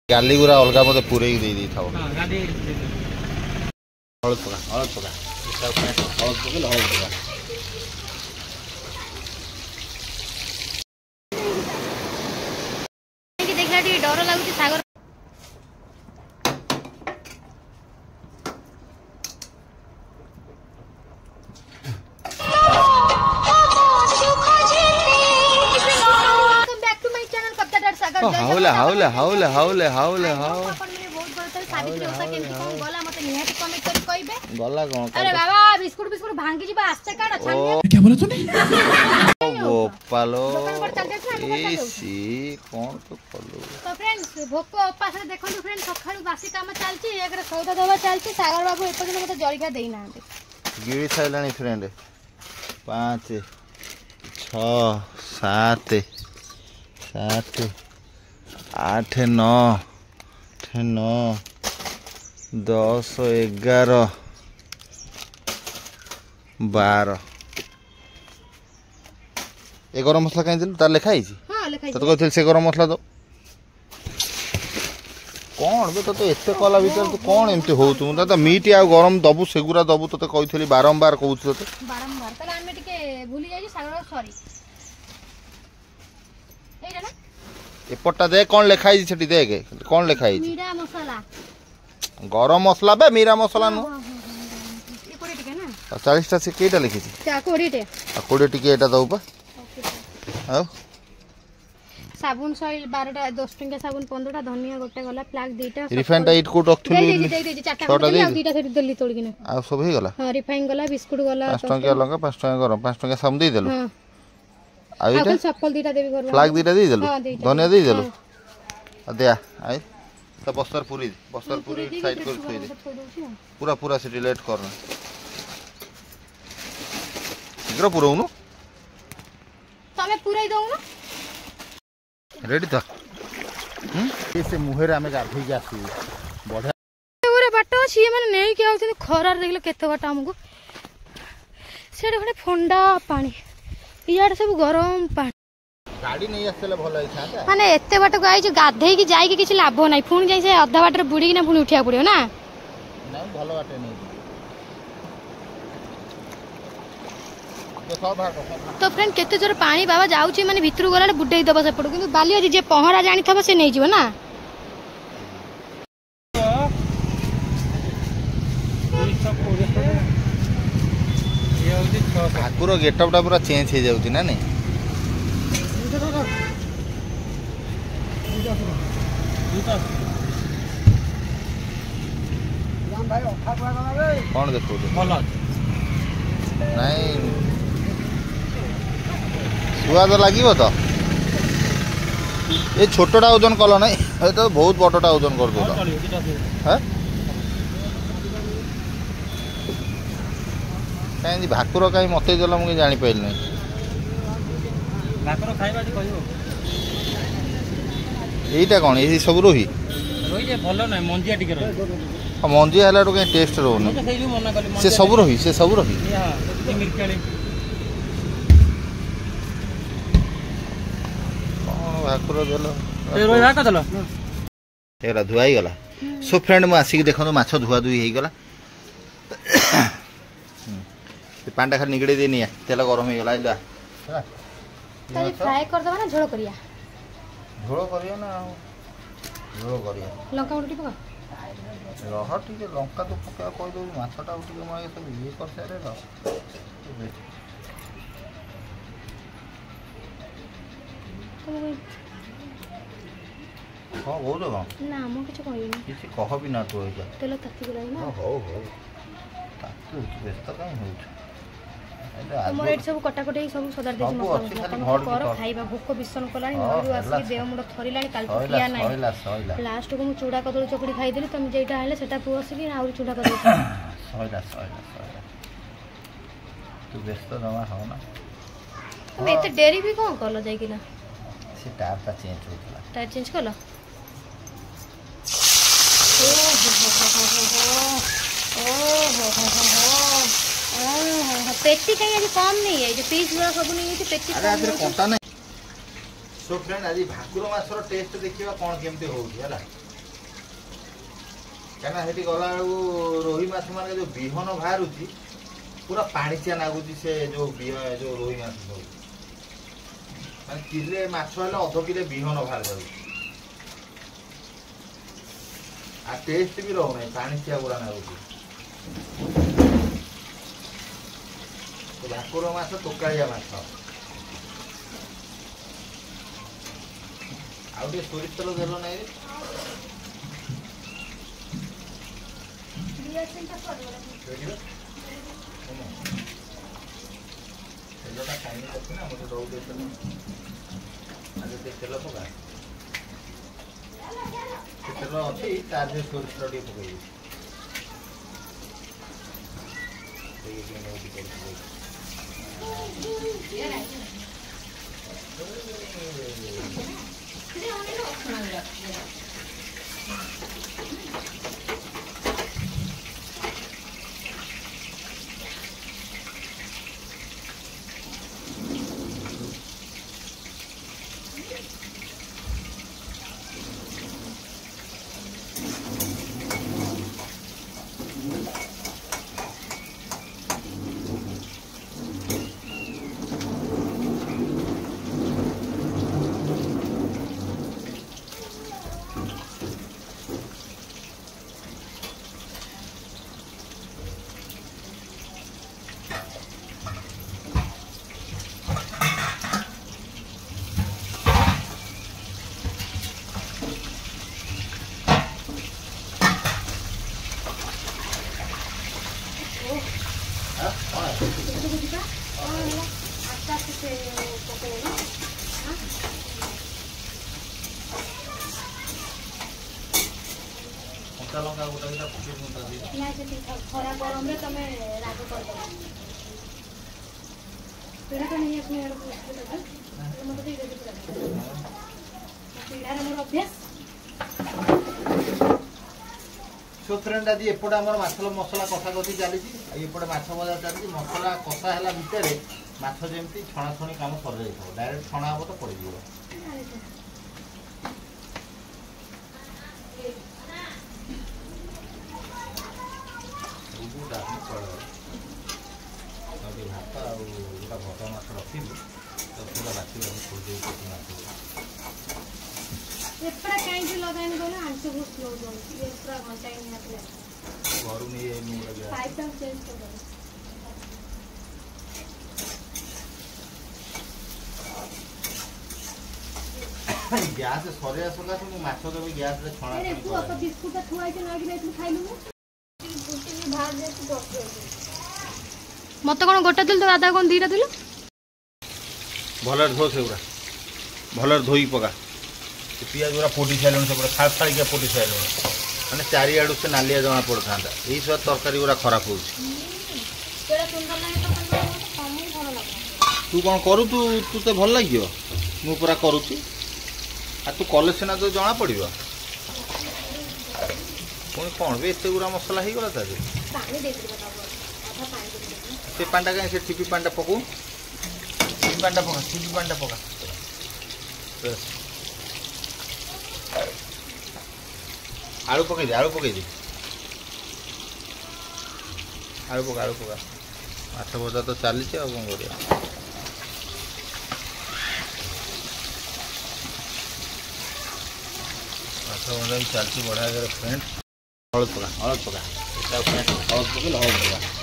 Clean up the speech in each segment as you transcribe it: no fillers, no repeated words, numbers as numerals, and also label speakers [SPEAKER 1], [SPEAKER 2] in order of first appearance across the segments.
[SPEAKER 1] गाली गुरा अलग मत पूरे दे दी था हलद पका
[SPEAKER 2] देखला डर लगुच सागर
[SPEAKER 1] हाउले हाउले हाउले हाउले हाउले हाउ
[SPEAKER 2] सावित्री ओषा केमती कोन गला मते निहाती कमेंट कर कहबे
[SPEAKER 1] गला कोन
[SPEAKER 2] अरे बाबा बिस्कुट बिस्कुट भांगी जिबा आस्ते काढ छानिया
[SPEAKER 1] क्या बोला तूने ओ पालो एसी कोन तो कलु
[SPEAKER 2] तो फ्रेंड्स भोको उपास देखंतु फ्रेंड्स सखाळु बासी काम चलची एकरे सौदा दवा चलची सागर बाबू एपजन मते जरिका देई नांते
[SPEAKER 1] गिरी साइलानी फ्रेंड 5 6 7 7 8 9 9 10 11 12 ए गरम मसला कहीं दिल तार लिखा हिची
[SPEAKER 2] हां लिखा हिची
[SPEAKER 1] तो कहथिल से गरम मसला दो कोन बे तो एते कला भीतर तू कोन एमते हो तू त मीट आ गरम दबु सेगुरा दबु तो कहथिली बारंबार कहउछ तो
[SPEAKER 2] बारंबार तले हम टिके भूली जाई सागर सॉरी एटा ना
[SPEAKER 1] एपटा दे कौन लिखा है छटी देख कौन लिखा है
[SPEAKER 2] मीरा मसाला
[SPEAKER 1] गरम मसला बे मीरा मसला नो
[SPEAKER 2] ये कोडी टिके ना
[SPEAKER 1] 40 टा से केटा लिखी छी
[SPEAKER 2] चा कोडी टे
[SPEAKER 1] कोडी टिके एटा दउ पा हाउ
[SPEAKER 2] साबुन सॉइल 12 टा 10 टंका साबुन 15 टा धनिया गोटे गला प्लाक दीटा
[SPEAKER 1] रिफाइंड टा 8 को रखथुली
[SPEAKER 2] दे चारटा दे दीटा सेठी दली तोड़ किना
[SPEAKER 1] आ सब हे गला
[SPEAKER 2] हां रिफाइन गला बिस्कुट गला
[SPEAKER 1] 5 टंका लंगा 5 टंका गरम 5 टंका साम दे देलु
[SPEAKER 2] हां
[SPEAKER 1] आ इटा
[SPEAKER 2] चप्पल दीटा देबी घर
[SPEAKER 1] फ्लैग दीटा दे देलु धनिया दे देलु आ दे आई तो बस्तर पूरी साइड कर थोई दे पूरा पूरा से डिलीट करना इकरा पूरा उनु
[SPEAKER 2] तमे पूरा ही दउ ना
[SPEAKER 1] रेडी तो से मुहेर आमे गाधी के आसी बढ़िया
[SPEAKER 2] ओरे बाटो छी माने नै के आउथि खरार देखलो केते बाटा हमको सेडे खडे ठंडा पानी इयाड सब गरम पानी
[SPEAKER 1] गाड़ी नहीं आसले भलो आइछा
[SPEAKER 2] माने एते बाटो गाई जे गाधेई की जाई के किछ लाभ नै फोन जाई से आधा बाटर बुडी कि ना फोन उठिया पड़ियो ना
[SPEAKER 1] नहीं भलो बाटे नहीं
[SPEAKER 2] तो फ्रेंड केते जोर पानी बाबा जाउची माने भितरु गला बुडई दबा से पड़ो किंतु बाली आज जे पहरा जानि थबो से नै जिवो ना
[SPEAKER 1] ठाकुर गेटअप टा पूरा चेंज हो जाउती ना नहीं कौन देखो नहीं सुआद लगे तो ये छोटा ओजन कल ना तो बहुत बड़टा ओजन कर दो कहीं भाकुर कहीं मत देल मुझे जापारे ना यहीटा कौन ये सब रोही मंजी है कहीं टेस्ट रोनी से सब रही भाकुर देला धुआई गला सो फ्रेंड मु आसिक देखो माछ धुआ धुई हो गला पांडा खाली निगड़े देनी तेल गरम हो गला
[SPEAKER 2] ताली फ्राई कर दबा ना झोल करिया
[SPEAKER 1] ना झोल करिया
[SPEAKER 2] लंका गुंडी पका
[SPEAKER 1] रह टे लंका तो पका कह दो मछटा सब ये कर सारे हाँ बहुत
[SPEAKER 2] ना मो किछ कहइनी
[SPEAKER 1] किछ कह भी ना तो
[SPEAKER 2] तेल ताती गला ना
[SPEAKER 1] हो ताती व्यस्त काई हो
[SPEAKER 2] मोर एट सब कटा कटे सब सदार देछ मसला कर खाइबा भूख बिसन कलानी मोर आसी देह मुंड थरिलानी काल किया नाही लास्ट को मु चूड़ा कदली चकड़ी खाइ देली तुम जेटा आले सेटा पुअसी कि आउरी चूड़ा कदली
[SPEAKER 1] सइला तू व्यस्त जमा हो ना
[SPEAKER 2] तुम एते डेरी भी कोन करलो जाई किना
[SPEAKER 1] से टायर ता चेंज होतला
[SPEAKER 2] टायर चेंज करलो पेटी कहीं आज कम नहीं है जो पीस गुड़ा सब नहीं है पेटी
[SPEAKER 1] अरे आज कोंटा नहीं सो फ्रेंड आज भाकुर माछर टेस्ट देखिबा कोन केमते होउची हला କାହିଁକିନା ସେଠି ଗଲାବେଳକୁ ରୋହି ମାଛ ମାନେ ଯୋଉ ବିହନ ବାହାରୁଛି ପୁରା ପାଣିଚିଆ ଲାଗୁଛି ସେ ଯୋଉ ଯୋଉ ରୋହି ମାଛ ସବୁ ମାନେ କିଲେ ମାଛ ହେଲେ ଅଧ କିଲେ ବିହନ ବାହାରି ଯାଉଛି ଆଉ ଟେଷ୍ଟ ବି ରହୁନାହିଁ ପାଣିଚିଆ ଗୁଡା ଲାଗୁଛି। ଭାକୁର ମାଛ ତୋକାଳିଆ ମାଛ ଆଉ ଟିକେ ସୋରିଷ ତେଲ ଦେଲ ନାହିଁ ତେଲଟା ଖାଇନି ଅଛି ନା ମୋତେ ଦଉ ଟିକେ ତେଲ ଆଜି ଟିକେ ତେଲ ପକା ସେ ତେଲ ଅଛି ତା ଦେହରେ ସୋରିଷ ତେଲ ଟିକେ ପକେଇବି
[SPEAKER 2] खरा गरम में तुम राग कर अभ्यास
[SPEAKER 1] सो फ्रेंड आज एपटे आम मसला कषा कषि चली एपटे माछ भजा चली मसला कषा है भितर माछ जमी छणाछणी कम सर जाए डायरेक्ट छणा हम तो पड़ भात आटा भजा माछ रखी तो पूरा बाकी छोड़
[SPEAKER 2] एपड़ा कहीं लगाने को ना आंसू बहुत स्लो हो ये पूरा घंटा ही नहीं आते
[SPEAKER 1] घर नहीं
[SPEAKER 2] पाइप चेंज कर दो
[SPEAKER 1] गैस सरिया सका से माछ देबी गैस रे छणा
[SPEAKER 2] अरे तू अब बिस्कुट थुआई के लागी रहतु खाइलु भाग दे तू डॉक्टर मत कोन गोटा दिल तो आधा कोन दीटा दिल
[SPEAKER 1] भलर धो से पूरा भलर धोई पका पियाज गुरा पोटी सारे सब फाड़ फाड़िका पोटी सारे मैंने चारिआडू से नालिया जमा पड़ता यही सब तरकारी गुरा खराब हो तू कौन करू तू तो भल लगे मु पूरा करुच्ची आ तू कले सीना तो जना पड़ पुणी कौन भी एत गुरा मसला हो गला से पांडा कहीं से टिपी पांडा पकऊ टिपी पांडा पका आलू पकई दे आलू पका माछ भजा तो चली कौन कर माछ भजा भी चलती बढ़िया फ्रेंड हलद पका हलद पका हलद पकड़ हलद पका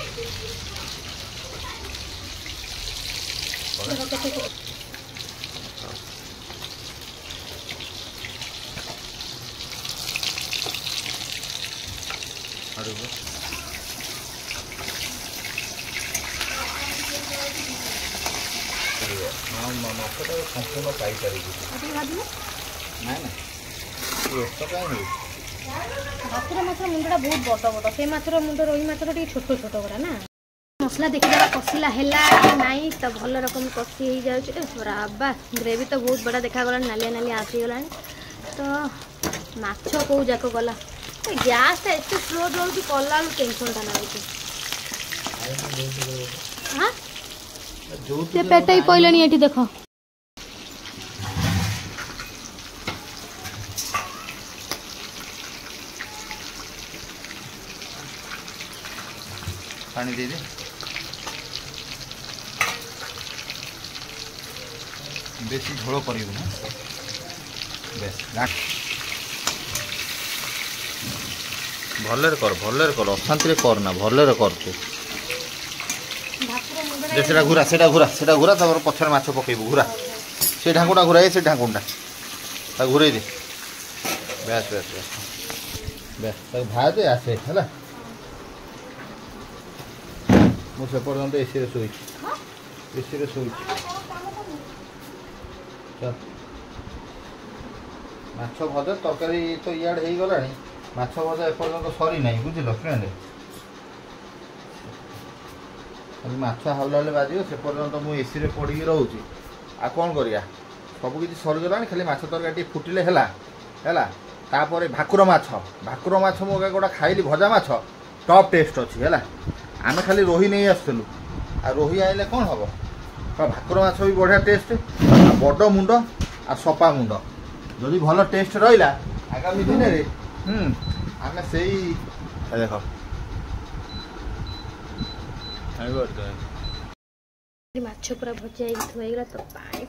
[SPEAKER 1] ମାଛଟା ସମ୍ପୂର୍ଣ୍ଣ ପାଇପାରିବି ନା ନା ବ୍ୟସ୍ତ କାହିଁ
[SPEAKER 2] ଭାକୁର ମାଛର ମୁଣ୍ଡଟା ବହୁତ ବଡ଼ ବଡ଼ ସେ ମାଛର ମୁଣ୍ଡ ରୋହି ମାଛର ଟିକେ ଛୋଟ ଛୋଟ ଗୁଡ଼ା ନା ମସଲା ଦେଖିଦେବା କଷିଲା ହେଲା କି ନାଇଁ ତ ଭଲ ରକମ କଷି ହେଇଯାଉଛି ବାବା ଗ୍ରେଭି ତ ବହୁତ ବଡ଼ ଦେଖାଗଲାଣି ନାଲିଆ ନାଲିଆ ଆସିଗଲାଣି ତ ମାଛ କେଉଁ ଯାକ ଗଲା ଗ୍ୟାସ୍ଟା ଏତେ ସ୍ଲୋ ଜଳୁଛି କଲାବେଳକୁ ଟେନସନ୍ଟା ଲାଗୁଛି ହଁ ସେ ପେଟେଇ ପଇଲେଣି ଏଠି ଦେଖ
[SPEAKER 1] पानी दे दे बेसी झोल कर भले कर अशांति करना भले कर तू से घुरा से घुरा से घुरा तब पछर माछ पकेबू घुरा से ढाकुटा घुराई से ढाकुटा घुरे दे बेस बेस बेस बेस भाई दे आसे है मुझे पर्यंत एसी शोई एसी शोई चल माछ भजा तरकारी तो इड हो गला माछ भजा एपर्यंत सरी ना बुझल फ्रेंड खाली माछ हाउला बाजियो से पर्यंत मु एसी रे पड़ी रोची आ कौन करिया सब किसी सरीगला खाली माछ तरकारी फुटिले है तापर भाकुर माछ मो गोटा खाइली भजा माछ टॉप टेस्ट अच्छी है आमे खाली रोही नहीं आसलु आ रोही आइले कौन हम भाकुर माछ भी बढ़िया टेस्ट बड़ मुंड आ सपा मुंड जदि भल टेस्ट रहा आगामी दिन में आमे से देख
[SPEAKER 2] माछ पूरा भजा थोड़ा तो पानी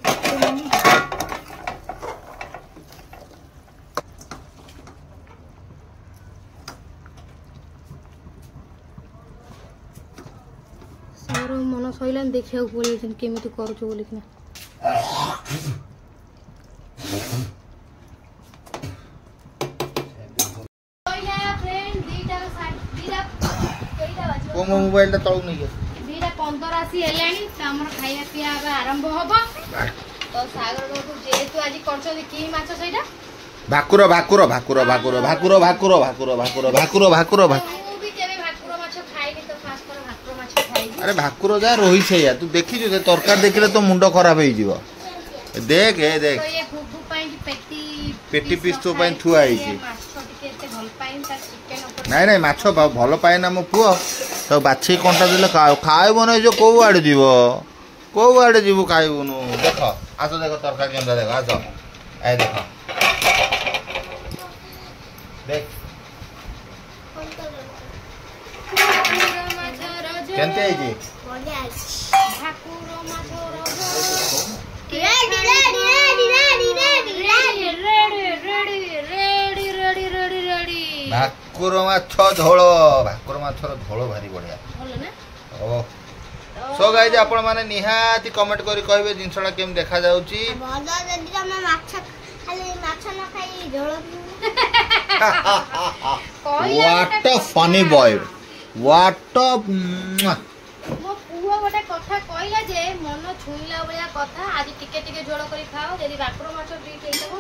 [SPEAKER 2] सार मन सैला देखा पड़े केमी कर
[SPEAKER 1] मोबाइल तलू नहीं
[SPEAKER 2] 2:15 आसी खाइबा पिया आरंभ हम तो सागर बाबू जेहेतु आज कर
[SPEAKER 1] भाकुर भाकुर भाकुर भाकुर भाकुर भाकुर भाकुर भाकुर भाकुर भाकुर अरे भाकुर जा रोही से तू देखी जो तरकारी देखले तो मुंड खराब हो देख ए देख पेटी पीस तो थुआ नाई नाई माछ भल पाए ना मो पुओ तो बाछी कंटा देले खाइब ना जो कौ आड़े जीव कौ आड़े जीव खाइबुन देख आस देख तरकारी केंदा देख आस ए देख देख केनते आई जी भाकुर माछ झोल भाकुर माछर झोल भारी बढ़िया ओ सो गाइज आपण माने निहाती कमेंट करी कहबे जिंसडा केम देखा जाउची भलो जदी हम माछ खाली माछ न खाई झोल what a funny boy what a
[SPEAKER 2] मो पुआ गोटे कथा कहला जे मन छुईला बलिया कथा आज टिके टिके झोल करी खाओ जदी भाकुर माछ फ्री के देबो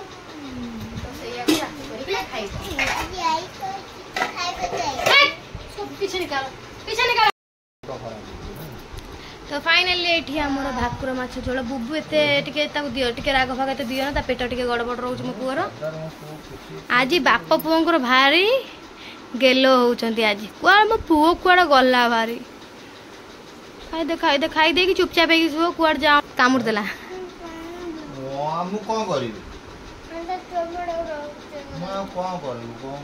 [SPEAKER 2] तो सैया करी खाई तो फाइनली ये आमर भाकुर माछ झोल बुबू एते दियो टिके राग भाग एते दियो ना पेट टिके गड़बड़ रोच मो पुअर आज बाप पुओंकर भारी गेलो होउचंती आज कुआ मो पुओ कुआड़ गला भारी खाई दे कि चुपचाप हेकि सुओ कुआड़ जा कामुड़ देला
[SPEAKER 1] मु कोन करिवि मैं कोन करिवि कोन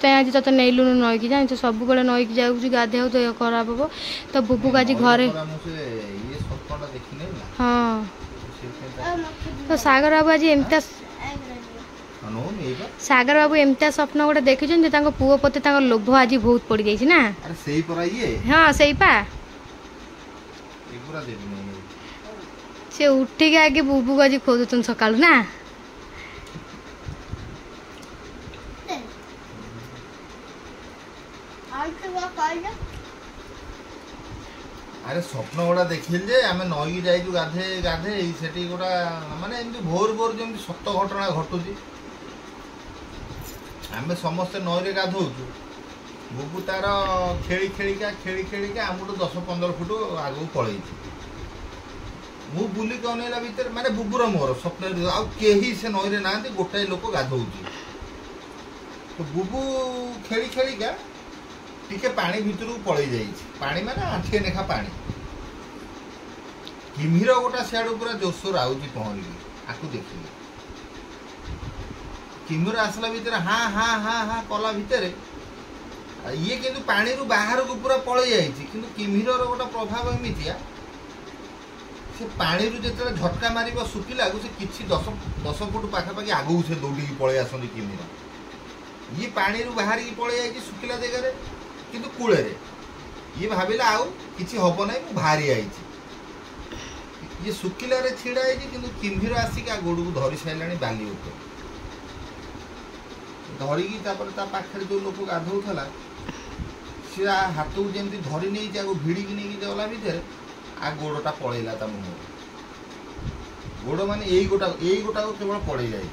[SPEAKER 2] आज तो नईलु नई की जान सब बड़े नई की जाऊँ गाधे तो खराब हम तो बुबू का आज घरे हाँ तो सागर बाबू आज एमता सागर बाबू एमता स्वप्न गोटे देखी पुओ प्रति लोभ आज बहुत पड़ गई ना हाँ से से उठिक आगे बुबू को आज खोजुन सका ना
[SPEAKER 1] अरे स्वप्न गुड़ा देखिल जे आम नई जाइजु गाधे गाधे सेठी गोटा माने एमती भोर भोर जमी सत घटना घटुची आम समस्ते नई गाधौचु बुबू तार खेली खेलिका आमठू 10-15 फुट आगू पलई मु बुलिक अनेला भितर माने बुबूर मोर स्वप्न आही से नई ना गोटाए लोक गाधौची तो बुबू खेली खेलिका टिके पानी भितर पड़े जाइए पानी माने आठे नेखा पानी किमिर गोटा सियाड़ पूरा जोरसोर आउची पहरी आकु देखिए किमिर आसला भितर हाँ हाँ हाँ हाँ कला भितर ये किंतु पानी रु बाहर को पूरा पड़े जाइए किंतु किमिर गोटा प्रभाव एमतिया से पानी रु जो झटका मार शुखिला से किसी 10 फुट पाखापाखि आगू से दौड़ी पलि आस किमिर ये पानी रु बाहर की पड़े जाइए शुखिला जगह किंतु कूले ये भाविला आउ किसी हम ना बाहरी आई ये शुखिला छिड़ा है कि किम्भीर आसिक गोड़ को धरी सारे बाली उपर धरिकी पाखे जो लोक गाधौला सी हाथ को जमी धरी नहीं भिड़िकी नहीं गला भितर आ गोड़टा पलैला मुह गोड़ मान यही गोटा केवल पड़े जाइए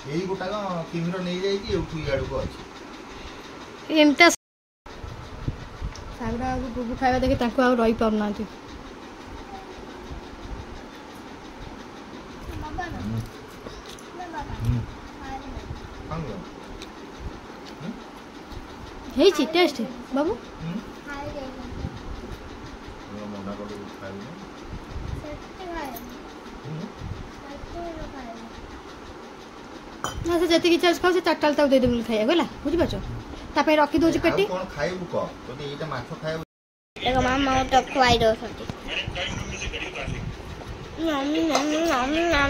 [SPEAKER 1] यही गोटाक किम्भीर नहीं जाइए इाड़ू अच्छी
[SPEAKER 2] सागरा बुबू खाଇବା ଦେଖି ତାଙ୍କୁ ଆଉ ରହି ପାରୁନାହାନ୍ତି ହେଇଛି ଟେଷ୍ଟ ବାବୁ ନା ସେ ଯେତିକି ଚାର୍ଜ ଖାଉ ସେ ଚାରିଟା ତାକୁ ଦେଇଦେବୁ ଖାଇବାକୁ ହେଲା ବୁଝିପାରୁଛ ତା ପାଇଁ ରଖି ଦଉଛି ପେଟି
[SPEAKER 1] କଣ ଖାଇବୁ କ ଯଦି ଏଇଟା ମାଛ ଖାଇବୁ
[SPEAKER 3] देखो मामा तो खुआई दो सटी नम नम नम नम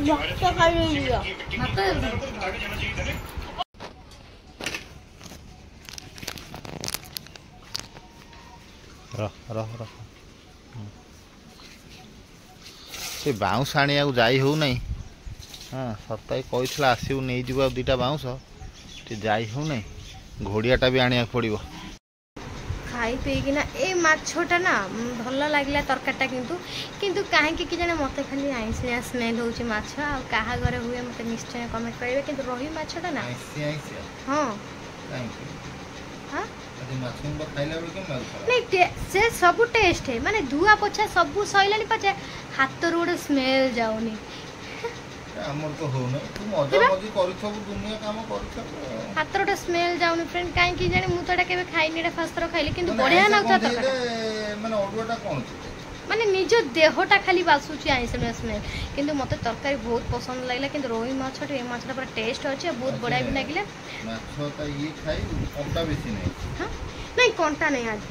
[SPEAKER 3] मस्त खा लिया
[SPEAKER 1] रह से बाउंस आनिया जाई हो नहीं हाँ सप्ताह कहला आसू नहीं जीव दुटा बाउंस जाई हो नहीं घोड़ियाटा भी आनिया पड़ो
[SPEAKER 2] खाई पीकिना ए माछटा ना भल लगे तरकारीटा किंतु किंतु कहीं कि जाने मत खाली आइसिया स्मेल होची माछ आ कहा घरे हुए मत निश्चय कमेंट करेंगे किंतु रोही माछटा ना हाँ हाँ नहीं से सब टेस्ट है माने धुआ पोछा सब सैलानी पचे हाथ रो गोटे स्मेल जाऊनी
[SPEAKER 1] हमर तो हो नै तू मजा मजी करिथबु दुनिया काम करिथबु
[SPEAKER 2] हाथ रोटे स्मेल जाऊनी फ्रेंड काहे कि जाने मु तोडा केबे खाइनी एटा फास्ट रो खाइली किंतु बढ़िया ना था तरकारी
[SPEAKER 1] माने ओडुआटा कोन
[SPEAKER 2] माने निज देहटा खाली बासुची आइस स्मेल किंतु मते तरकारी बहुत पसंद लागला किंतु रोही माछटे ए माछटा पर टेस्ट अछि बहुत बड़ा भी लागिला
[SPEAKER 1] माछ त ये खाइ कंटा बेसी नै
[SPEAKER 2] हां नहीं कंटा नहीं आज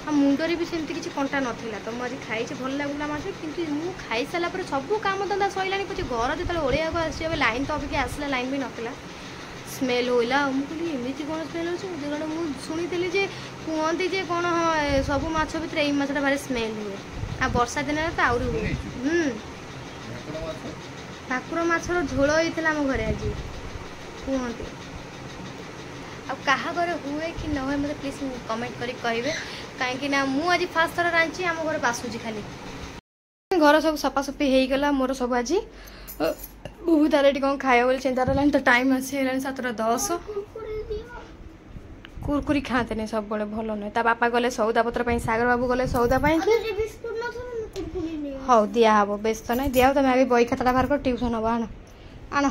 [SPEAKER 2] हम मुंडरे भी सेमती किसी कंटा नथिला तो मु आज खाई भल लगुला माछ किंतु मु खाई साला पर सब काम धंदा सैलानी पछे घर जो ओढ़िया को आसी लाइन तो अभी आसला लाइन भी नथिला स्मेल होइला मु कहली एमिति कोन स्मेल होछि जण मु सुनितली जे कहंती जे कोन सब माछ भितर एई माछटा भारी स्मेल हुए आ वर्षा दिन तो आउरी हुए भाकुर माछर झोल होइतला हम घरे आज कहंती अब कहा घर हुए कि न हुए मतलब प्लीज कमेंट करी कहिबे काहे ना मु आज फास्ट थर रांची हम घर बासुजी खाली घर सब सफासफी हो गला मोर सब आज बहुत आरे कौन खाए बोले चिंता रहा तो टाइम आसी 7:10 कुरकुरी खाते नहीं सब बड़े भल नुहे ता बापा गले सौदा पत्र सागर बाबू गले सौदा हाँ दिया हम व्यस्त ना दिया तुम आगे बही खाता बाहर कर ट्यूशन हम आण आण